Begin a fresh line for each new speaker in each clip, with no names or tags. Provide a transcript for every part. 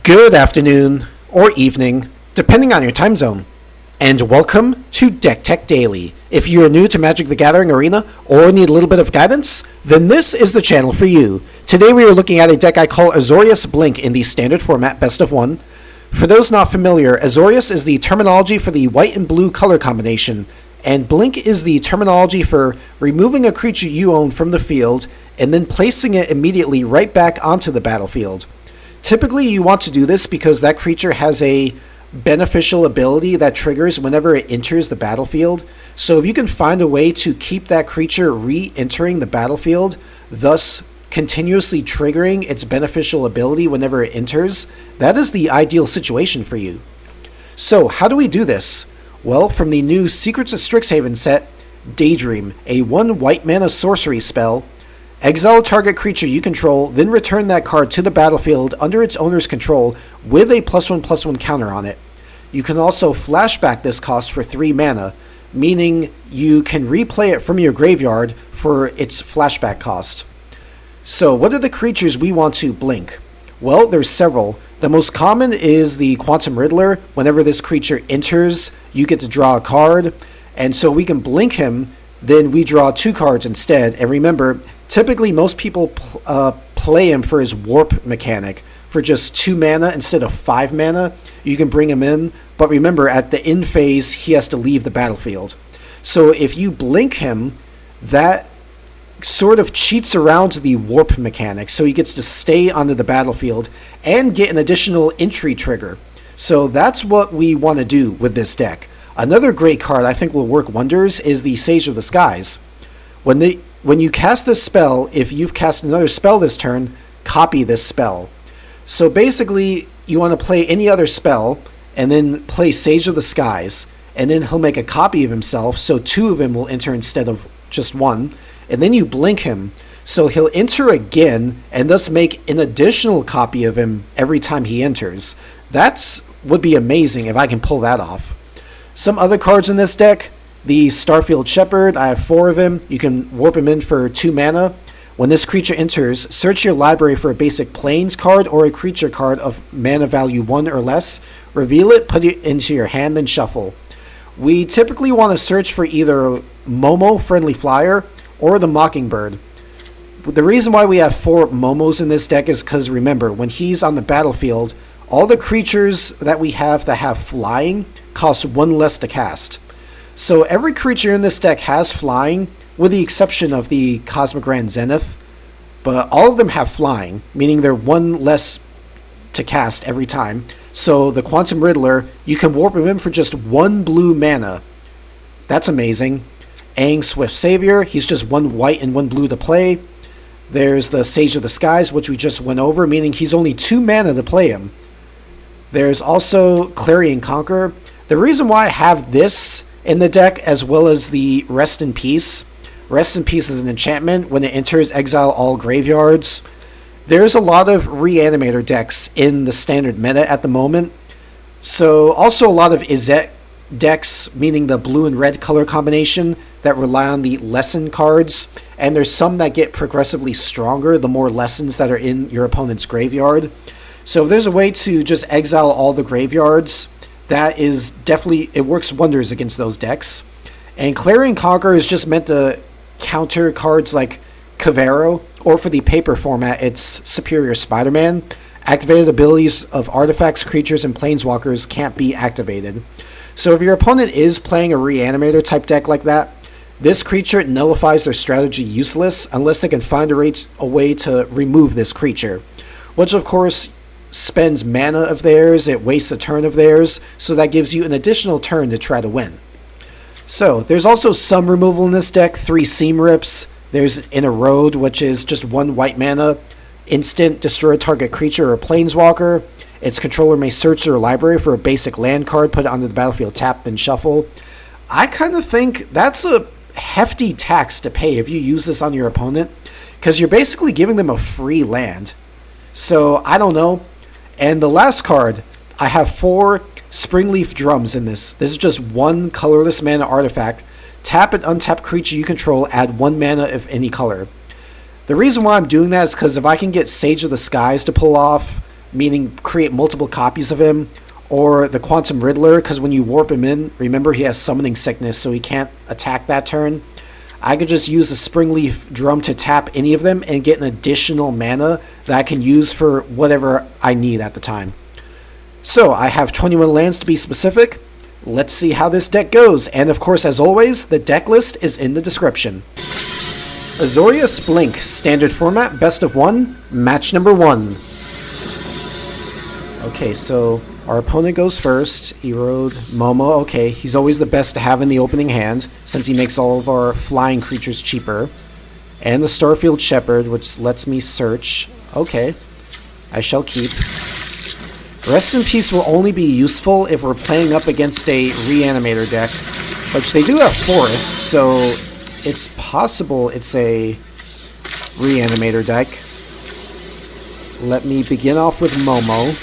Good afternoon or evening, depending on your time zone, and welcome to Deck Tech Daily. If you are new to Magic the Gathering Arena or need a little bit of guidance, then this is the channel for you. Today we are looking at a deck I call Azorius Blink in the standard format best of one. For those not familiar, Azorius is the terminology for the white and blue color combination, and Blink is the terminology for removing a creature you own from the field and then placing it immediately right back onto the battlefield. Typically, you want to do this because that creature has a beneficial ability that triggers whenever it enters the battlefield. So if you can find a way to keep that creature re-entering the battlefield, thus continuously triggering its beneficial ability whenever it enters, that is the ideal situation for you. So how do we do this? Well, from the new Secrets of Strixhaven set, Daydream, a 1 white mana sorcery spell. Exile a target creature you control, then return that card to the battlefield under its owner's control with a +1/+1 counter on it. You can also flashback this cost for 3 mana, meaning you can replay it from your graveyard for its flashback cost. So what are the creatures we want to blink? Well, there's several. The most common is the Quantum Riddler. Whenever this creature enters, you get to draw a card, and so we can blink him, then we draw 2 cards instead. And remember, typically most people play him for his warp mechanic. For just 2 mana instead of 5 mana, you can bring him in, but remember at the end phase he has to leave the battlefield. So if you blink him, that sort of cheats around the warp mechanic, so he gets to stay onto the battlefield and get an additional entry trigger. So that's what we want to do with this deck. Another great card I think will work wonders is the Sage of the Skies. When you cast this spell, if you've cast another spell this turn, copy this spell. So basically, you want to play any other spell, and then play Sage of the Skies, and then he'll make a copy of himself, so 2 of him will enter instead of just 1, and then you blink him, so he'll enter again, and thus make an additional copy of him every time he enters. That would be amazing if I can pull that off. Some other cards in this deck, the Starfield Shepherd, I have 4 of him. You can warp him in for 2 mana. When this creature enters, search your library for a basic Plains card or a creature card of mana value 1 or less. Reveal it, put it into your hand, and shuffle. We typically want to search for either Momo, Friendly Flier, or the Mockingbird. The reason why we have 4 Momos in this deck is because, remember, when he's on the battlefield, all the creatures that we have that have flying cost 1 less to cast. So every creature in this deck has flying, with the exception of the Cosmogrand Zenith, but all of them have flying, meaning they're 1 less to cast every time. So the Quantum Riddler, you can warp him in for just 1 blue mana. That's amazing. Aang Swift Savior, he's just 1 white and 1 blue to play. There's the Sage of the Skies, which we just went over, meaning he's only 2 mana to play him. There's also Clarion Conqueror. The reason why I have this in the deck, as well as the Rest in Peace. Rest in Peace is an enchantment. When it enters, exile all graveyards. There's a lot of Reanimator decks in the standard meta at the moment. So also a lot of Izzet decks, meaning the blue and red color combination, that rely on the lesson cards. And there's some that get progressively stronger the more lessons that are in your opponent's graveyard. So if there's a way to just exile all the graveyards, that is definitely, it works wonders against those decks. And Clarion Conqueror is just meant to counter cards like Cavero, or for the paper format, it's Superior Spider-Man. Activated abilities of artifacts, creatures, and planeswalkers can't be activated. So if your opponent is playing a Reanimator type deck like that, this creature nullifies their strategy useless unless they can find a way to remove this creature, which of course spends mana of theirs, it wastes a turn of theirs, so that gives you an additional turn to try to win. So there's also some removal in this deck, 3 Seam Rips. There's an Erode, which is just 1 white mana, instant, destroy a target creature or planeswalker. Its controller may search their library for a basic land card, put it onto the battlefield, tap, then shuffle. I kind of think that's a hefty tax to pay if you use this on your opponent, because you're basically giving them a free land. So I don't know. And the last card, I have 4 Springleaf Drums in this. This is just 1 colorless mana artifact. Tap an untapped creature you control, add 1 mana of any color. The reason why I'm doing that is because if I can get Sage of the Skies to pull off, meaning create multiple copies of him, or the Quantum Riddler, because when you warp him in, remember he has summoning sickness, so he can't attack that turn. I could just use the Springleaf Drum to tap any of them and get an additional mana that I can use for whatever I need at the time. So I have 21 lands to be specific. Let's see how this deck goes, and of course, as always, the deck list is in the description. Azorius Blink, standard format, best of 1, match number 1. Okay, so our opponent goes first. Erode, Momo. Okay, he's always the best to have in the opening hand, since he makes all of our flying creatures cheaper. And the Starfield Shepherd, which lets me search. Okay, I shall keep. Rest in Peace will only be useful if we're playing up against a Reanimator deck, which they do have Forest, so it's possible it's a Reanimator deck. Let me begin off with Momo.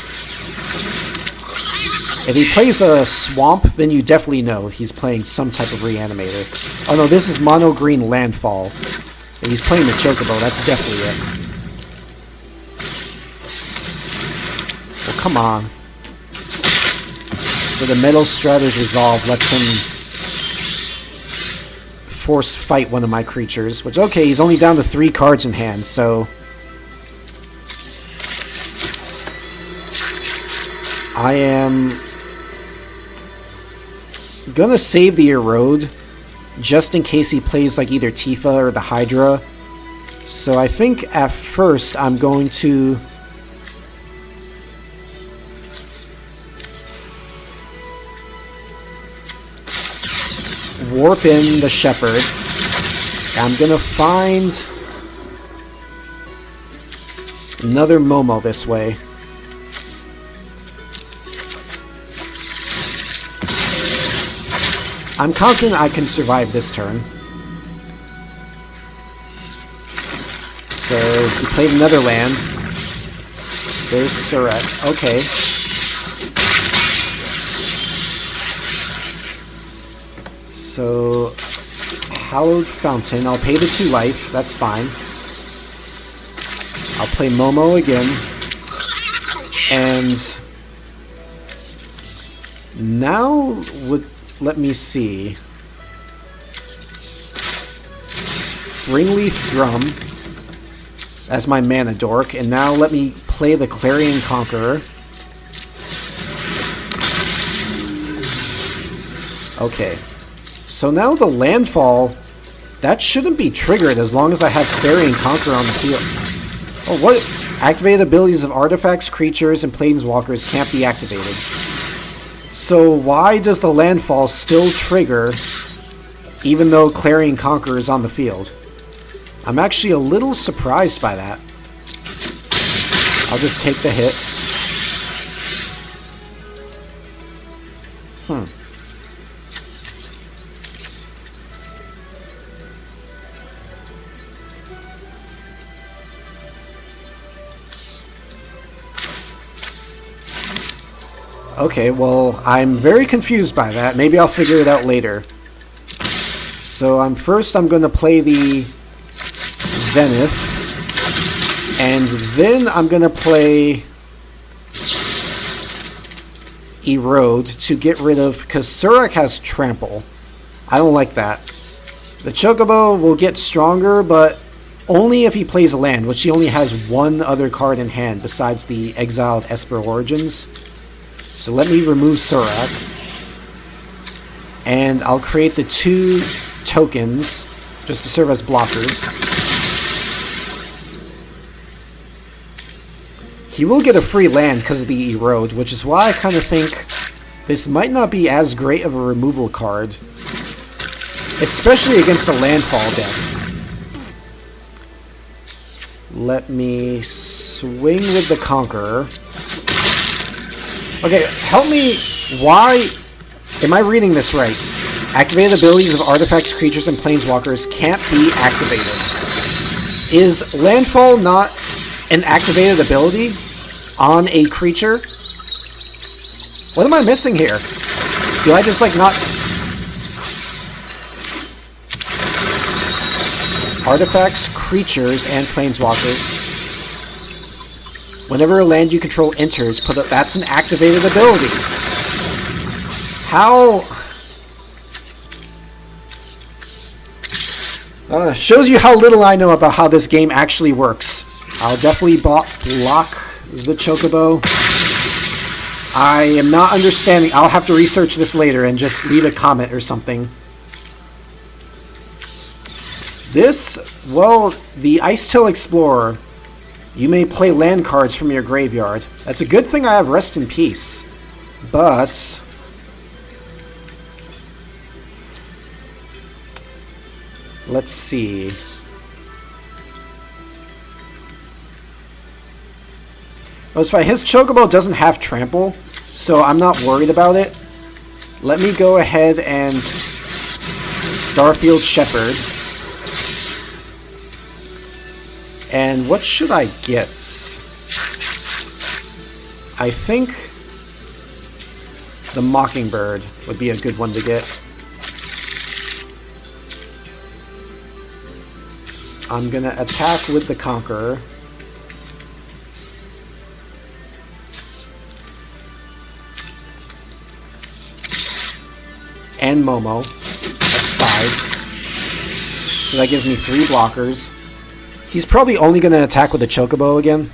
If he plays a Swamp, then you definitely know he's playing some type of Reanimator. Oh no, this is Mono Green Landfall. If he's playing the Chocobo, that's definitely it. Well, come on. So the Metal Strategy Resolve lets him force fight one of my creatures, which, okay, he's only down to 3 cards in hand, so I am gonna save the Erode just in case he plays like either Tifa or the Hydra. So I think at first I'm going to warp in the Shepherd. I'm gonna find another Momo this way. I'm confident I can survive this turn. So, he played another land. There's Surek. Okay. So, Hallowed Fountain. I'll pay the 2 life. That's fine. I'll play Momo again. And now let me see. Springleaf Drum as my mana dork, and now let me play the Clarion Conqueror. Okay. So now the landfall, that shouldn't be triggered as long as I have Clarion Conqueror on the field. Oh, what? Activated abilities of artifacts, creatures, and planeswalkers can't be activated. So why does the landfall still trigger even though Clarion Conqueror is on the field? I'm actually a little surprised by that. I'll just take the hit. Okay, well, I'm very confused by that. Maybe I'll figure it out later. So I'm going to play the Zenith, and then I'm going to play Erode to get rid of, because Surek has Trample. I don't like that. The Chocobo will get stronger, but only if he plays a land, which he only has 1 other card in hand besides the exiled Esper Origins. So let me remove Surek, and I'll create the 2 tokens just to serve as blockers. He will get a free land because of the Erode, which is why I kind of think this might not be as great of a removal card, especially against a landfall deck. Let me swing with the Conqueror. Okay, help me. Why am I reading this right? Activated abilities of artifacts, creatures, and planeswalkers can't be activated. Is Landfall not an activated ability on a creature? What am I missing here? Do I just, like, not... Artifacts, creatures, and planeswalkers. Whenever a land you control enters, that's an activated ability. How? Shows you how little I know about how this game actually works. I'll definitely block the Chocobo. I am not understanding. I'll have to research this later and just leave a comment or something. This, well, the Icetail Explorer. You may play land cards from your graveyard. That's a good thing I have Rest in Peace. But let's see. Oh, it's fine. His Chocobo doesn't have Trample, so I'm not worried about it. Let me go ahead and Starfield Shepherd. And what should I get? I think the Mockingbird would be a good one to get. I'm gonna attack with the Conqueror. And Momo. That's 5. So that gives me 3 blockers. He's probably only going to attack with the Chocobo again.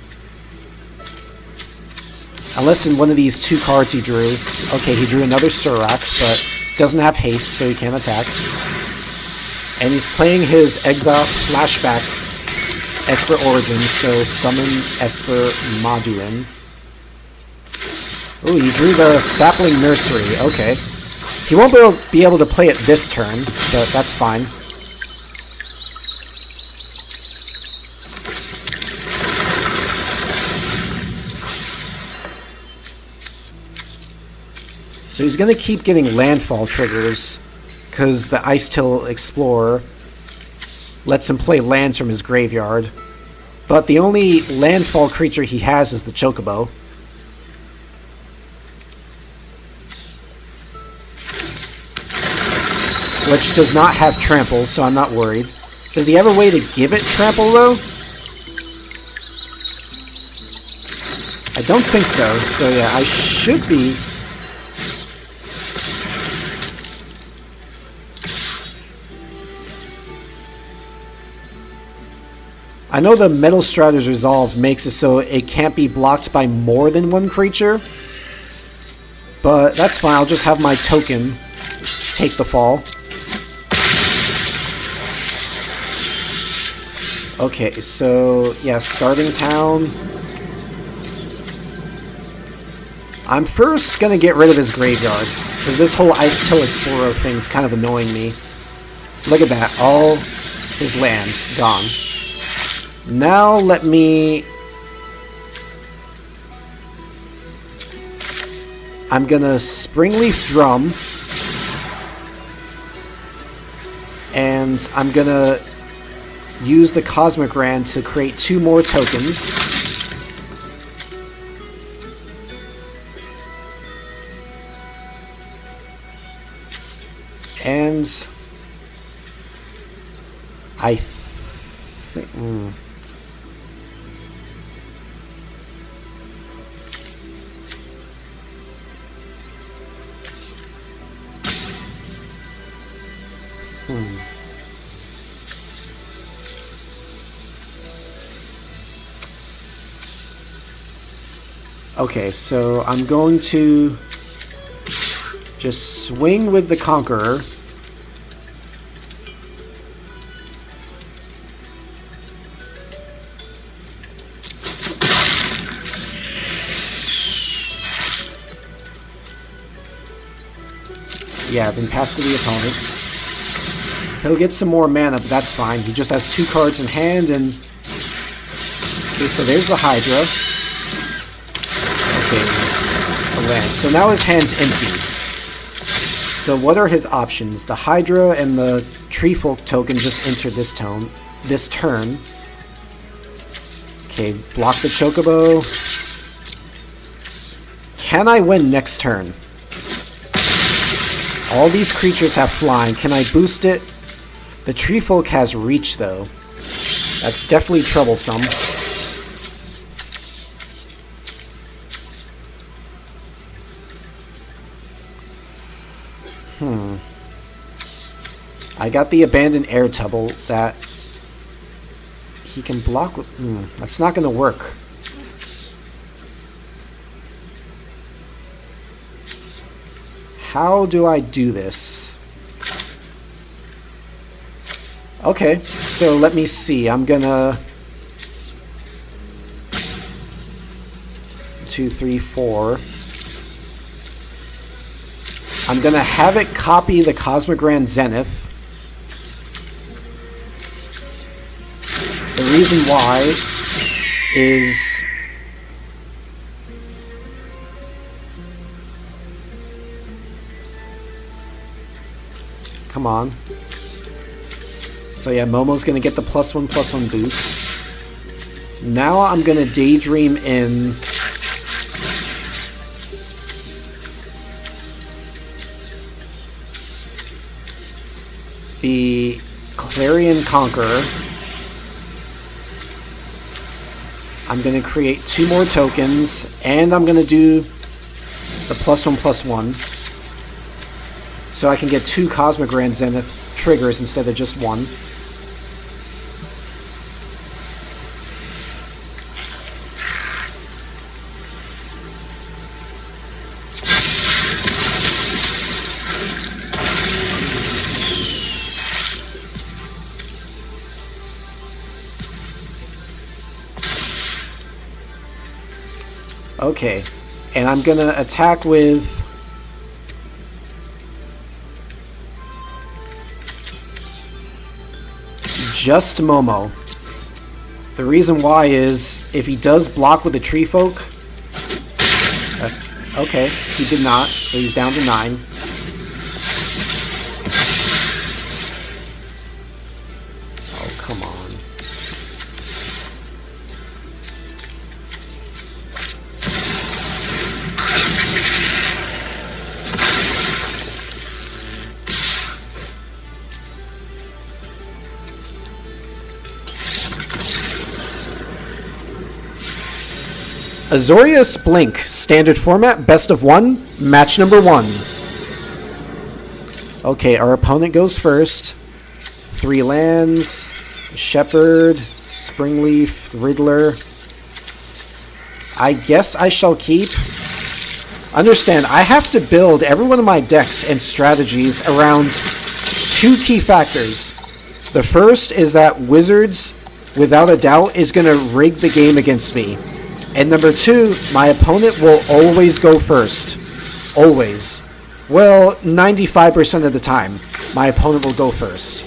Unless in one of these 2 cards he drew. Okay, he drew another Surak, but doesn't have haste, so he can't attack. And he's playing his Exile Flashback Esper Origins, so summon Esper Mardu. Ooh, he drew the Sapling Nursery. Okay. He won't be able to play it this turn, but that's fine. So he's going to keep getting landfall triggers, because the Icetail Explorer lets him play lands from his graveyard. But the only landfall creature he has is the Chocobo. Which does not have Trample, so I'm not worried. Does he have a way to give it Trample, though? I don't think so. So yeah, I should be... I know the Metal Strider's Resolve makes it so it can't be blocked by more than one creature. But that's fine, I'll just have my token take the fall. Okay, so, yeah, starting town. I'm first gonna get rid of his graveyard, because this whole Icetail Explorer thing's kind of annoying me. Look at that, all his lands gone. Now let me... I'm gonna Springleaf Drum. And I'm gonna use the Cosmogrand to create 2 more tokens. And I think... Okay, so I'm going to just swing with the Conqueror. Yeah, then pass to the opponent. He'll get some more mana, but that's fine. He just has 2 cards in hand, and... Okay, so there's the Hydra. Okay, a land. So now his hand's empty. So what are his options? The Hydra and the Treefolk token just enter this turn. Okay, block the Chocobo. Can I win next turn? All these creatures have flying. Can I boost it? The Treefolk has reach, though. That's definitely troublesome. I got the Abandoned Air Tubble that he can block with... that's not going to work. How do I do this? Okay, so let me see. I'm gonna... 2, 3, 4. I'm gonna have it copy the Cosmogrand Zenith. The reason why is... Come on. So yeah, Momo's gonna get the +1/+1 boost. Now I'm gonna Daydream in the Clarion Conqueror. I'm gonna create 2 more tokens, and I'm gonna do the +1/+1. So I can get 2 Cosmogrand Zenith triggers instead of just 1. Okay, and I'm gonna attack with just Momo. The reason why is if he does block with the Tree Folk, that's okay. He did not, so he's down to 9. Oh, come on. Azorius Blink, standard format, best of 1, match number 1. Okay, our opponent goes first. 3 lands, Shepherd, Springleaf, Riddler. I guess I shall keep. Understand, I have to build every one of my decks and strategies around 2 key factors. The first is that Wizards, without a doubt, is going to rig the game against me. And number 2, my opponent will always go first. Always. Well, 95% of the time, my opponent will go first.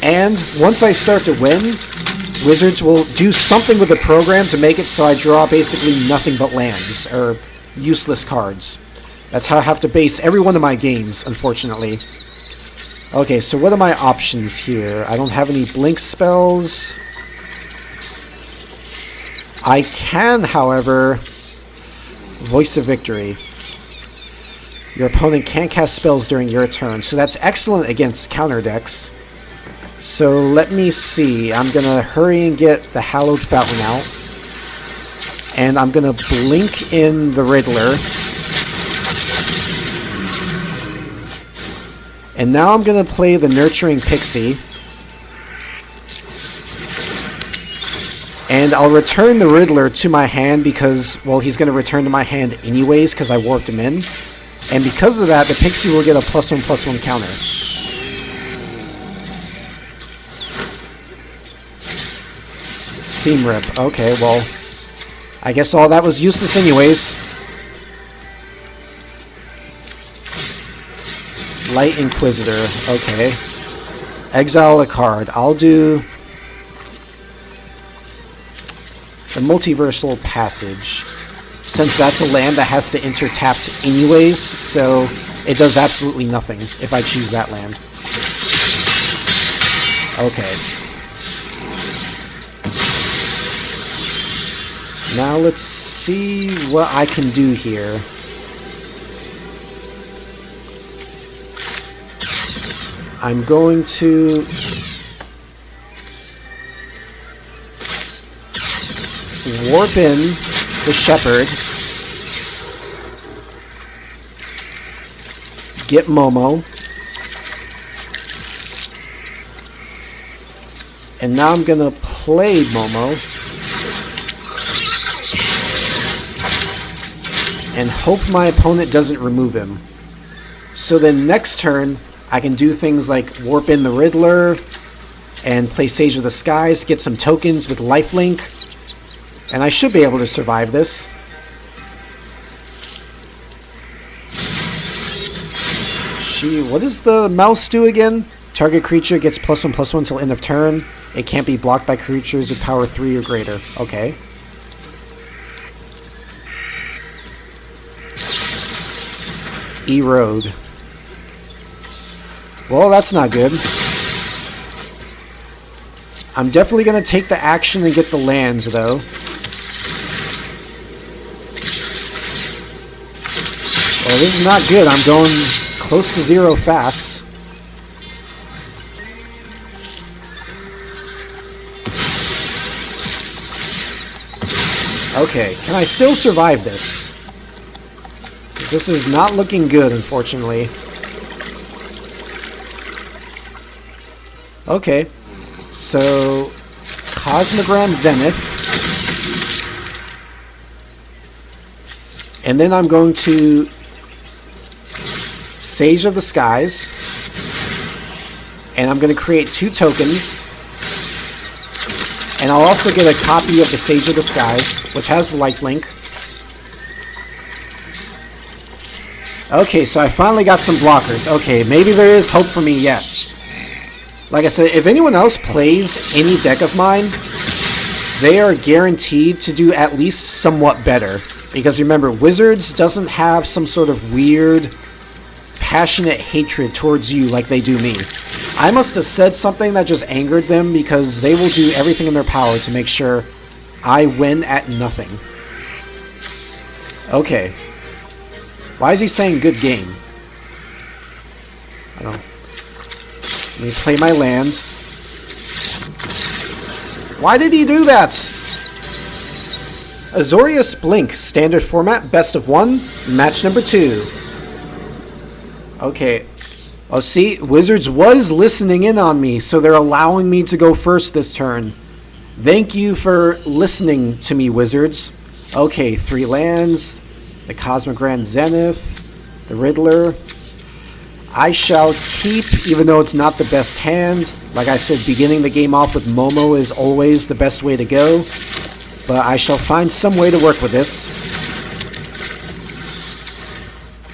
And once I start to win, Wizards will do something with the program to make it so I draw basically nothing but lands, or useless cards. That's how I have to base every one of my games, unfortunately. Okay, so what are my options here? I don't have any blink spells. I can, however, Voice of Victory. Your opponent can't cast spells during your turn, so that's excellent against counter decks. So let me see. I'm going to hurry and get the Hallowed Fountain out. And I'm going to blink in the Riddler. And now I'm going to play the Nurturing Pixie. And I'll return the Riddler to my hand because, well, he's going to return to my hand anyways because I warped him in. And because of that, the Pixie will get a +1/+1 counter. Seam Rip. Okay, well, I guess all that was useless anyways. Light Inquisitor. Okay. Exile a card. I'll do the Multiversal Passage, since that's a land that has to enter tapped anyways, so it does absolutely nothing if I choose that land. Okay. Now let's see what I can do here. I'm going to warp in the Shepherd, get Momo, And now I'm gonna play Momo. And hope my opponent doesn't remove him. So then next turn, I can do things like warp in the Riddler and play Sage of the Skies, get some tokens with lifelink, and I should be able to survive this. What does the mouse do again? Target creature gets +1/+1 till end of turn. It can't be blocked by creatures with power 3 or greater. Okay. Erode. Well, that's not good. I'm definitely going to take the action and get the lands, though. Well, this is not good. I'm going close to 0 fast. Okay, can I still survive this? This is not looking good, unfortunately. Okay, so Cosmogrand Zenith. And then I'm going to Sage of the Skies. And I'm going to create 2 tokens. And I'll also get a copy of the Sage of the Skies, which has lifelink. Okay, so I finally got some blockers. Okay, maybe there is hope for me yet. Like I said, if anyone else plays any deck of mine, they are guaranteed to do at least somewhat better. Because remember, Wizards doesn't have some sort of weird, passionate hatred towards you like they do me. I must have said something that just angered them because they will do everything in their power to make sure I win at nothing. Okay. Why is he saying good game? I don't know. Let me play my land. Why did he do that? Azorius Blink, standard format, best of 1, match number 2. Okay. Oh, see, Wizards was listening in on me, so they're allowing me to go first this turn. Thank you for listening to me, Wizards. Okay, 3 lands, the Cosmogrand Zenith, the Riddler. I shall keep, even though it's not the best hand. Like I said, beginning the game off with Momo is always the best way to go. But I shall find some way to work with this.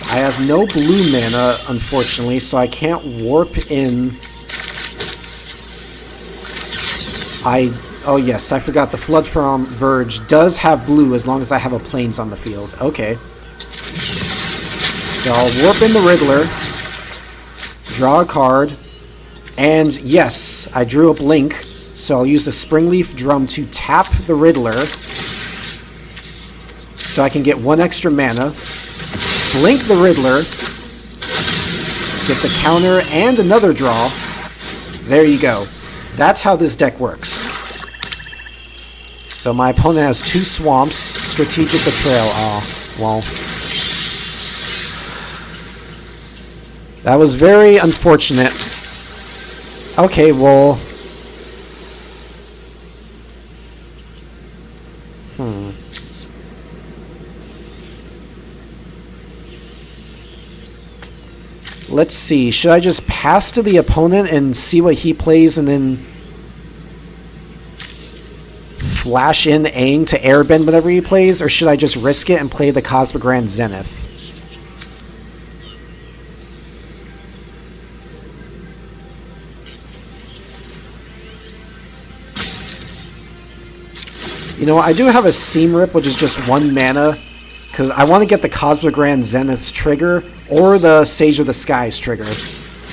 I have no blue mana, unfortunately, so I can't warp in. Oh yes, I forgot the Flood from Verge does have blue as long as I have a Plains on the field. Okay. So I'll warp in the Riddler. Draw a card. And yes, I drew a Blink. So I'll use the Springleaf Drum to tap the Riddler. So I can get 1 extra mana. Blink the Riddler. Get the counter and another draw. There you go. That's how this deck works. So my opponent has 2 swamps. Strategic Betrayal. Oh, well. That was very unfortunate. Okay, well. Let's see. Should I just pass to the opponent and see what he plays and then flash in Aang to airbend whenever he plays? Or should I just risk it and play the Cosmogrand Zenith? You know, I do have a Seam Rip, which is just 1 mana, because I want to get the Cosmogrand Zenith's trigger or the Sage of the Skies trigger.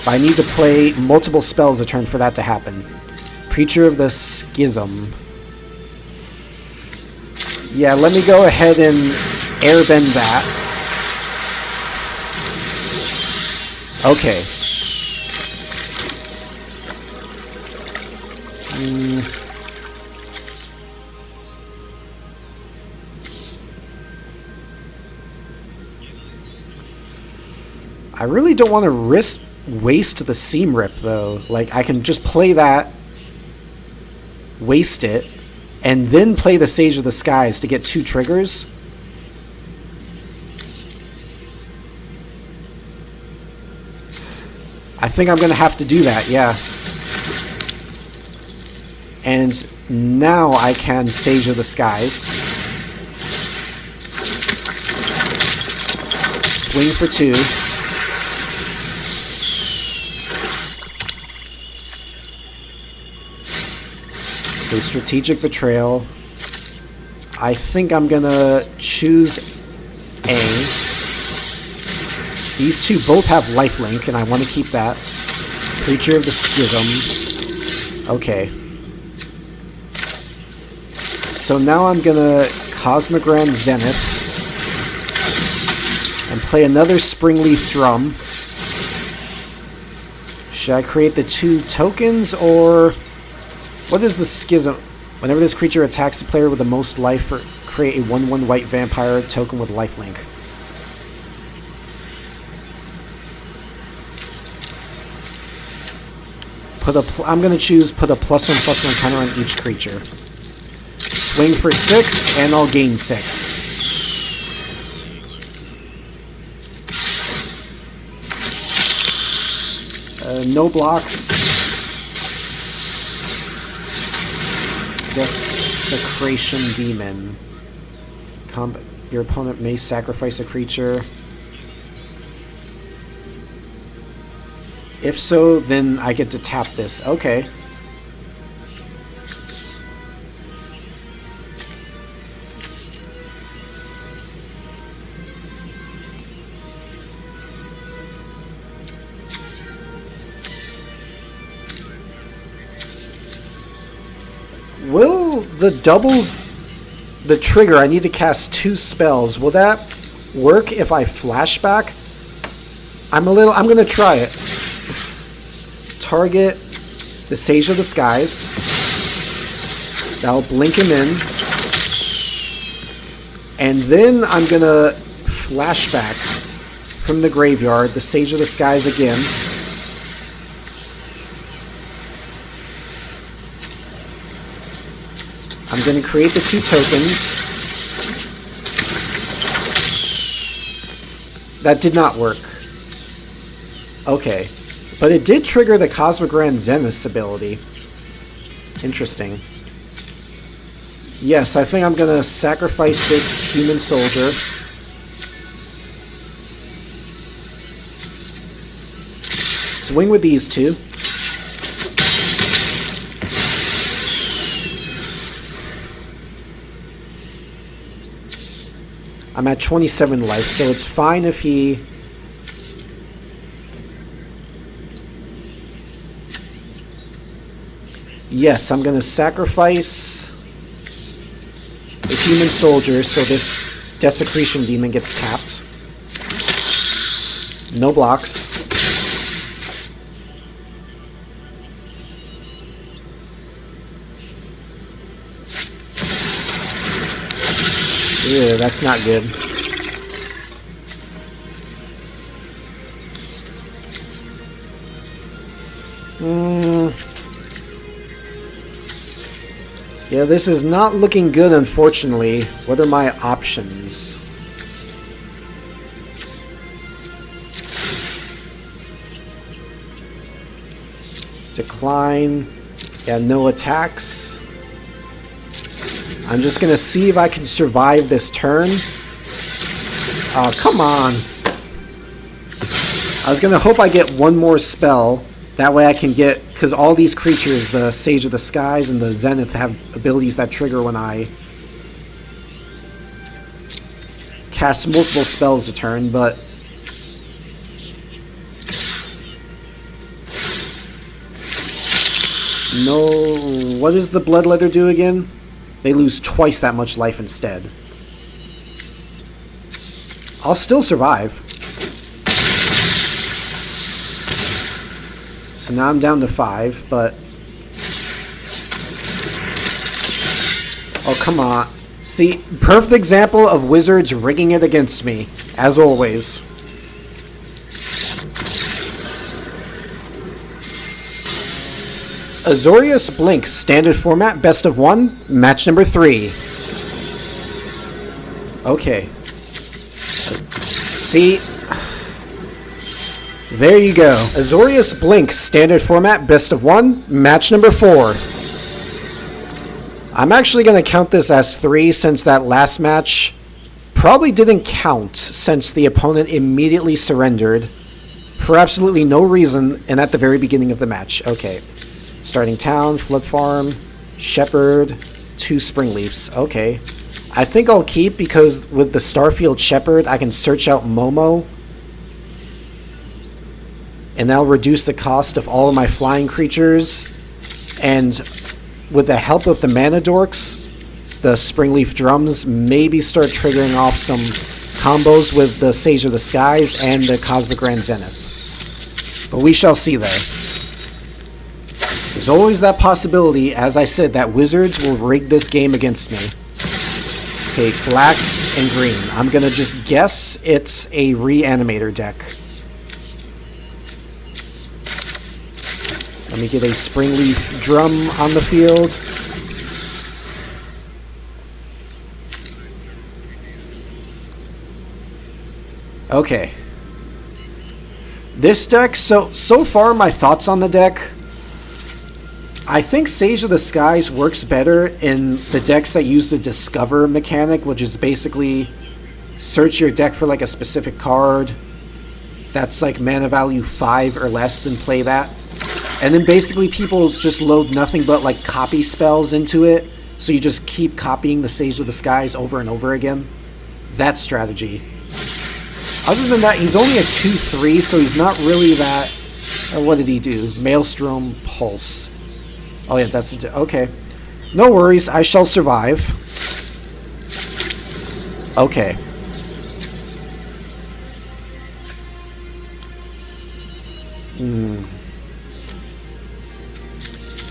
But I need to play multiple spells a turn for that to happen. Preacher of the Schism. Yeah, let me go ahead and airbend that. Okay. I really don't want to waste the Seam Rip, though. Like, I can just play that waste it, and then play the Sage of the Skies to get 2 triggers. I think I'm going to have to do that, yeah. And now I can Sage of the Skies. Swing for 2. A Strategic Betrayal. I think I'm going to choose A. These 2 both have lifelink, and I want to keep that. Creature of the Schism. Okay. So now I'm going to Cosmogrand Zenith and play another Springleaf Drum. Should I create the 2 tokens, or what is the Schism? Whenever this creature attacks the player with the most life, create a 1/1 white vampire token with lifelink. I'm going to choose put a +1/+1 counter on each creature. Swing for 6, and I'll gain 6. No blocks. Desecration Demon. Your opponent may sacrifice a creature. If so, then I get to tap this. Okay. Will the trigger, I need to cast 2 spells. Will that work if I flashback? I'm going to try it. Target the Sage of the Skies. That'll blink him in. And then I'm going to flashback from the graveyard the Sage of the Skies again. I'm going to create the 2 tokens. That did not work. Okay. But it did trigger the Cosmogrand Zenith's ability. Interesting. Yes, I think I'm going to sacrifice this human soldier. Swing with these 2. I'm at 27 life, so it's fine if he... Yes, I'm going to sacrifice the human soldier so this Desecration Demon gets tapped. No blocks. Yeah, that's not good. Yeah, this is not looking good, unfortunately. What are my options? Decline. Yeah, no attacks. I'm just going to see if I can survive this turn. Oh, come on. I was going to hope I get one more spell. That way I can get... Because all these creatures, the Sage of the Skies and the Zenith, have abilities that trigger when I cast multiple spells a turn, but... No... What does the Bloodletter do again? They lose twice that much life instead. I'll still survive. So now I'm down to 5, but... Oh, come on. See, perfect example of Wizards rigging it against me, as always. Azorius Blink, standard format, best of 1, match number 3. Okay. See? There you go. Azorius Blink, standard format, best of 1, match number 4. I'm actually going to count this as 3 since that last match probably didn't count since the opponent immediately surrendered for absolutely no reason and at the very beginning of the match. Okay. Starting town, flood farm, shepherd, 2 springleafs. Okay. I think I'll keep because with the Starfield Shepherd, I can search out Momo. And that'll reduce the cost of all of my flying creatures. And with the help of the mana dorks, the Springleaf Drums maybe start triggering off some combos with the Sage of the Skies and the Cosmogrand Zenith. But we shall see there. There's always that possibility, as I said, that Wizards will rig this game against me. Okay, black and green. I'm going to just guess it's a Reanimator deck. Let me get a Springleaf Drum on the field. Okay. This deck, so far my thoughts on the deck. I think Sage of the Skies works better in the decks that use the Discover mechanic, which is basically search your deck for like a specific card that's like mana value 5 or less, then play that. And then basically people just load nothing but like copy spells into it, so you just keep copying the Sage of the Skies over and over again. That strategy. Other than that, he's only a 2/3, so he's not really that... what did he do? Maelstrom Pulse. Oh yeah, that's... okay. No worries, I shall survive. Okay.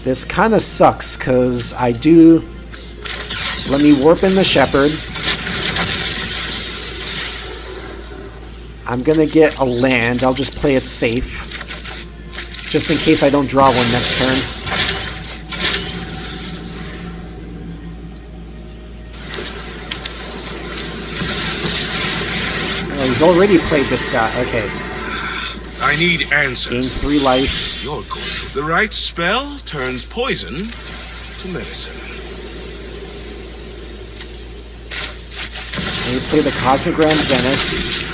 This kind of sucks, because I do... let me warp in the Shepherd. I'm gonna get a land. I'll just play it safe. Just in case I don't draw one next turn. Oh, he's already played this guy. Okay.
I need answers.
Gains 3 life.
You're good. The right spell turns poison to medicine.
And we play the Cosmogrand Zenith.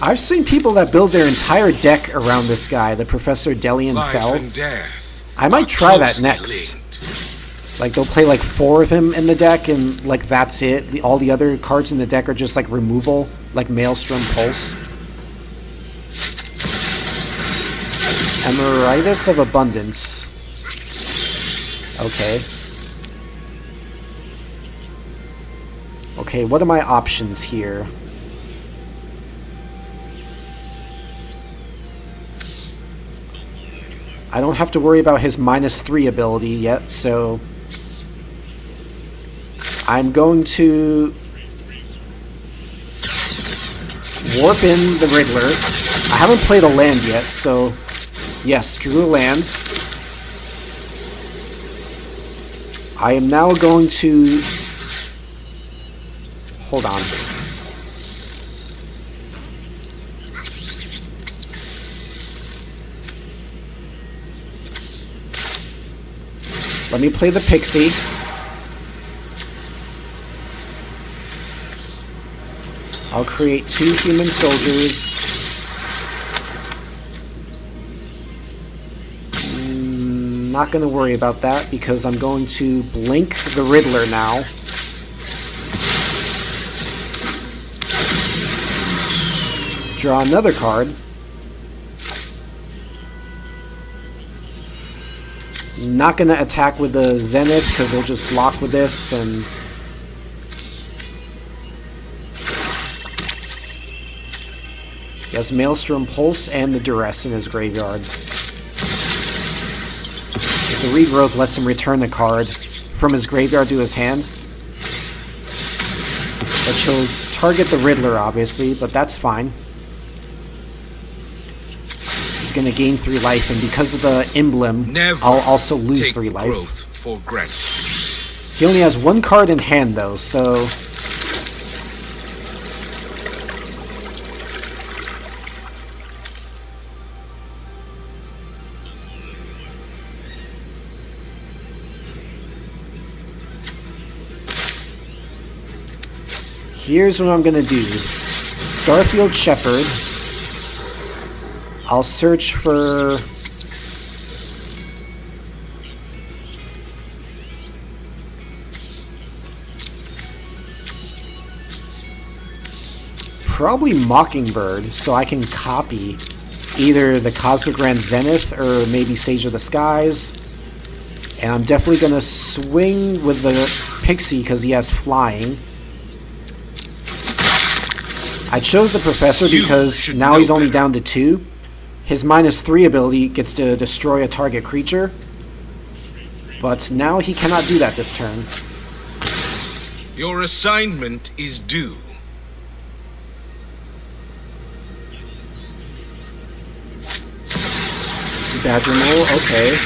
I've seen people that build their entire deck around this guy, the Professor Delian Fell.
And death
I might try that next.
Linked.
Like, they'll play like 4 of him in the deck, and like that's it. All the other cards in the deck are just like removal, like Maelstrom Pulse. Emeritus of Abundance. Okay. Okay, what are my options here? I don't have to worry about his -3 ability yet, so I'm going to warp in the Riddler. I haven't played a land yet, so yes, drew a land. I am now going to... hold on. Let me play the Pixie. I'll create 2 human soldiers. Not going to worry about that because I'm going to blink the Riddler now. Draw another card. Not going to attack with the Zenith because they'll just block with this, and he has Maelstrom Pulse and the Duress in his graveyard. If the Regrowth lets him return the card from his graveyard to his hand, but he'll target the Riddler, obviously, but that's fine. He's going to gain 3 life, and because of the emblem, I'll also lose 3 life.
Growth for granted.
He only has 1 card in hand, though, so... Here's what I'm going to do. Starfield Shepherd. I'll search for... probably Mockingbird, so I can copy either the Cosmogrand Zenith or maybe Sage of the Skies. And I'm definitely going to swing with the Pixie because he has flying. I chose the Professor because now he's only down to 2. His -3 ability gets to destroy a target creature. But now he cannot do that this turn.
Your assignment is due.
Badger Mole, okay.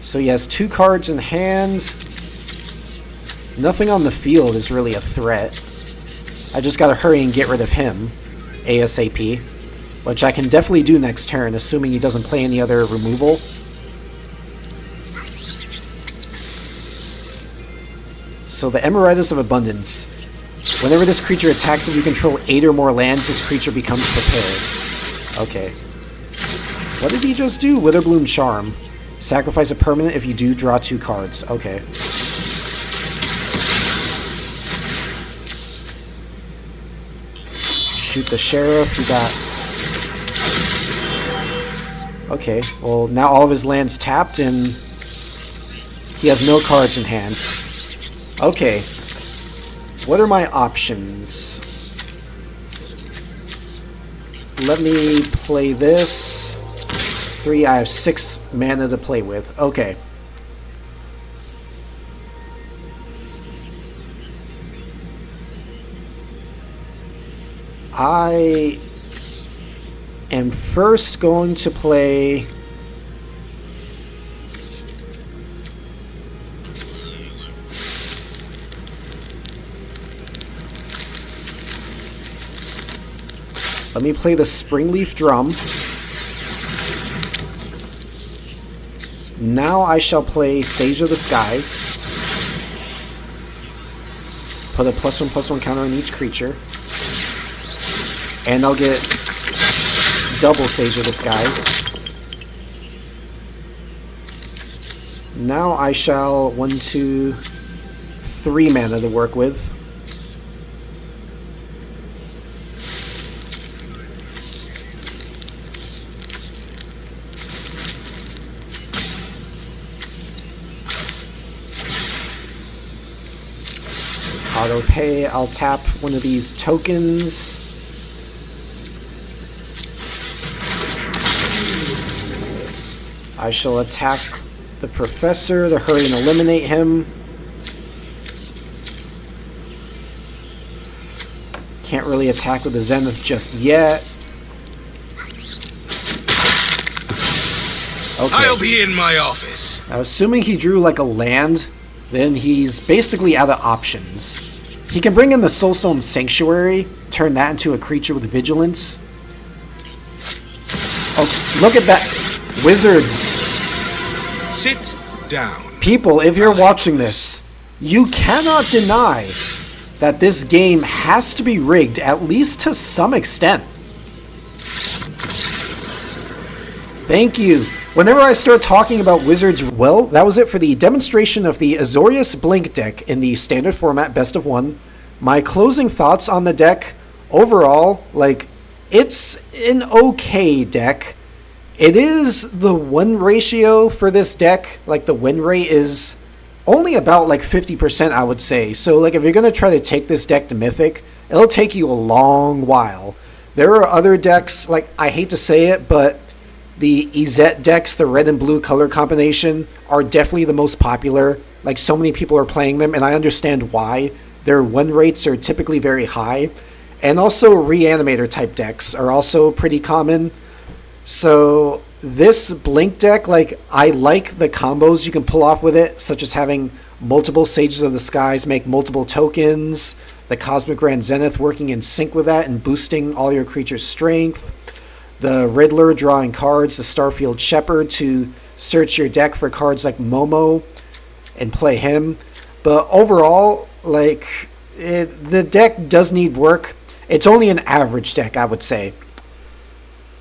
So he has 2 cards in hand. Nothing on the field is really a threat. I just gotta hurry and get rid of him ASAP, which I can definitely do next turn, assuming he doesn't play any other removal. So the Eternities of Abundance. Whenever this creature attacks, if you control 8 or more lands, this creature becomes prepared. Okay. What did he just do? Witherbloom Charm. Sacrifice a permanent if you do draw 2 cards. Okay. Shoot the Sheriff. We got... Okay. Well, now all of his lands tapped and he has no cards in hand. Okay. What are my options? Let me play this. 3, I have 6 mana to play with. Okay. I am first going to play... Let me play the Springleaf Drum. Now I shall play Sage of the Skies. Put a +1/+1 counter on each creature. And I'll get double Sage of the Skies. Now I shall 1, 2, 3 mana to work with. Auto pay, I'll tap one of these tokens. I shall attack the Professor to hurry and eliminate him. Can't really attack with the Zenith just yet. Okay.
I'll be in my office.
Now, assuming he drew like a land, then he's basically out of options. He can bring in the Soulstone Sanctuary, turn that into a creature with vigilance. Oh, look at that. Wizards.
Sit down.
People, if you're watching this, you cannot deny that this game has to be rigged, at least to some extent. Thank you. Whenever I start talking about Wizards, well, that was it for the demonstration of the Azorius Blink deck in the standard format best of 1. My closing thoughts on the deck, overall, like, it's an okay deck. It is the win ratio for this deck, like the win rate is only about like 50%, I would say. So like if you're going to try to take this deck to Mythic, it'll take you a long while. There are other decks, like I hate to say it, but The Izet decks, the red and blue color combination, are definitely the most popular. Like, so many people are playing them, and I understand why. Their win rates are typically very high. And also Reanimator type decks are also pretty common. So this Blink deck, like, I like the combos you can pull off with it, such as having multiple Sages of the Skies make multiple tokens, the Cosmogrand Zenith working in sync with that and boosting all your creatures' strength, the Riddler drawing cards, the Starfield Shepherd to search your deck for cards like Momo and play him. But overall, like, the deck does need work. It's only an average deck, I would say.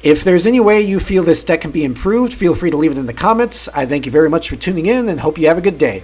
If there's any way you feel this deck can be improved, feel free to leave it in the comments. I thank you very much for tuning in and hope you have a good day.